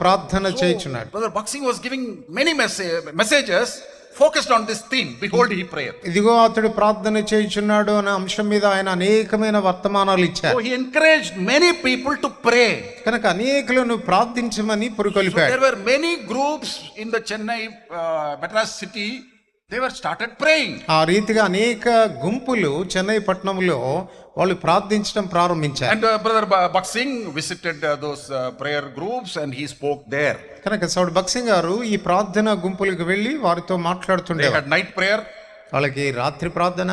ప్రార్థన చేయుచున్నాడు. Brother Baksing was giving many messages focused on this theme. Behold, he prayed. ఇదిగో అతడు ప్రార్థన చేయుచున్నాడు అనే అంశం మీద ఆయన అనేకమైన వర్తమానాలు ఇచ్చారు. So he encouraged many people to pray. కనుక అనేకులను ప్రార్థించమని పురికొల్పాడు. There were many groups in the Chennai Madras city. They were started praying. ఆ రీతిగా అనేక గుంపులు చెన్నై పట్టణంలో వాళ్ళు ప్రార్థించడం ప్రారంభించారు. And brother Baksing visited those prayer groups and he spoke there. కనుక సౌడ్ బక్సింగ్ గారు ఈ ప్రార్థన గుంపులకు వెళ్ళి వారితో They మాట్లాడుతుండేవారు. had night prayer. వాళ్ళకి రాత్రి ప్రార్థన.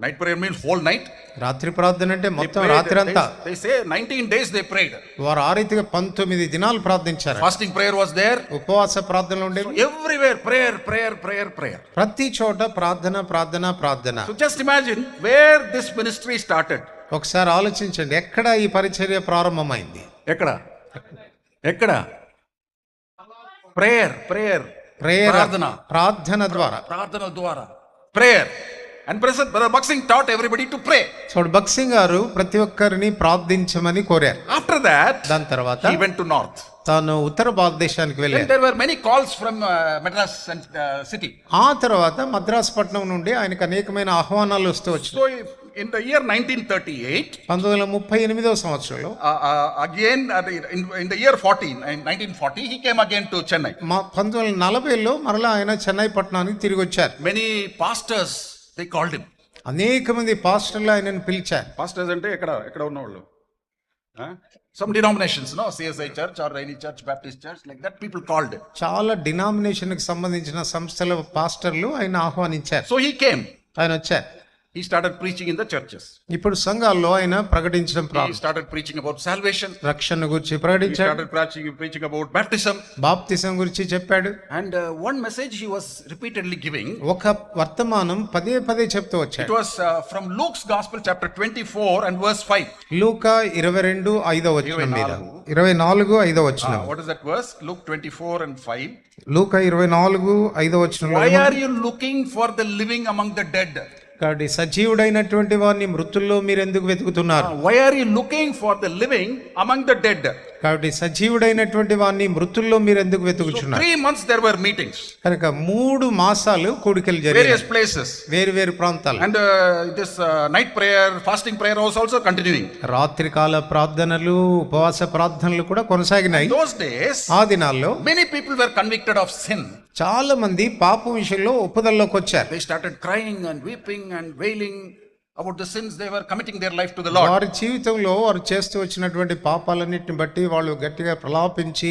Night prayer means whole night. రాత్రి ప్రార్థన అంటే They మొత్తం prayed, రాత్రి అంతా. they say 19 days they prayed. వారు ఆ రీతిగా 19 దినాలు ప్రార్థించారు. Fasting prayer was there. ఉపవాస ప్రార్థనలు ఉండేవి. Everywhere prayer. ప్రతి చోట ప్రార్థన. So just imagine where this ministry started. ఒకసారి ఆలోచించండి, ఎక్కడ ఈ పరిచర్య ప్రారంభమైంది? ఎక్కడ prayer ప్రార్థన ద్వారా prayer. And brother Baksing taught everybody to pray. సౌడ్ బక్సింగ్ గారు ప్రతి ఒక్కరిని ప్రార్థించమని కోరారు. After that, దాని తర్వాత he went to north. తాను ఉత్తర భారతదేశానికి Then వెళ్ళారు. there were many calls from Madras and city. ఆ తర్వాత మద్రాసు పట్టణం నుండి ఆయనకు అనేకమైన ఆహ్వానాలు వస్తూ వచ్చాయి. So in the year 1938, 1938వ సంవత్సరంలో again in the year 1940, he came again to Chennai. 1940లో మరలా ఆయన చెన్నై పట్టణానికి తిరిగి వచ్చారు. Many pastors, they called him. అనేక మంది పాస్టర్లు ఆయనను పిలిచారు. Pastors అంటే ఎక్కడ ఉన్నవాళ్ళు? Some denominations, no, CSI church or any church, Baptist church, like that people called him. చాలా డినామినేషన్ కి సంబంధించిన సంస్థల పాస్టర్లు ఆయన ఆహ్వానించారు. So he came. ఆయన వచ్చారు. He started preaching in the churches. ఇప్పుడు సంఘాల్లో ఆయన ప్రకటించడం He started preaching about salvation. రక్షణ గురించి He ప్రకటించాడు. started preaching about baptism. బాప్తిసం గురించి చెప్పాడు. And one message he was repeatedly giving. ఒక వర్తమానం పదే చెప్తూ It వచ్చాడు. was from Luke's Gospel chapter 24 and verse 5. లూకా 22:5 వచనం మీద 24:5 వచనం. What is that verse? Luke 24 and 5. లూకా 24:5 వచనంలో Why are you looking for the living among the dead? కాబట్టి సజీవుడైనటువంటి వారిని మృతుల్లో మీరు ఎందుకు వెతుకుతున్నారు? Why are you looking for the living among the dead? కాబట్టి సజీవుడైనటువంటి వారిని మృతుల్లో మీరు ఎందుకు So వెతుకుతున్నారు? 3 months there were meetings. కనుక 3 మాసాలు కూడికలు Various జరిగాయి places. వేరు ప్రాంతాలు. And this night prayer, fasting prayer was also continuing. రాత్రికాల ప్రార్థనలు ఉపవాస ప్రార్థనలు కూడా కొనసాగినాయి. Those days, ఆ దినాల్లో many people were convicted of sin. చాలా మంది పాపం విషయంలో ఒప్పుదలలోకి వచ్చారు. They started crying and weeping and wailing about the sins they were committing their life to the Lord. వారి జీవితంలో వారు చేస్తూ వచ్చినటువంటి పాపాలన్నిటిని బట్టి వాళ్ళు గట్టిగా ప్రలాపించి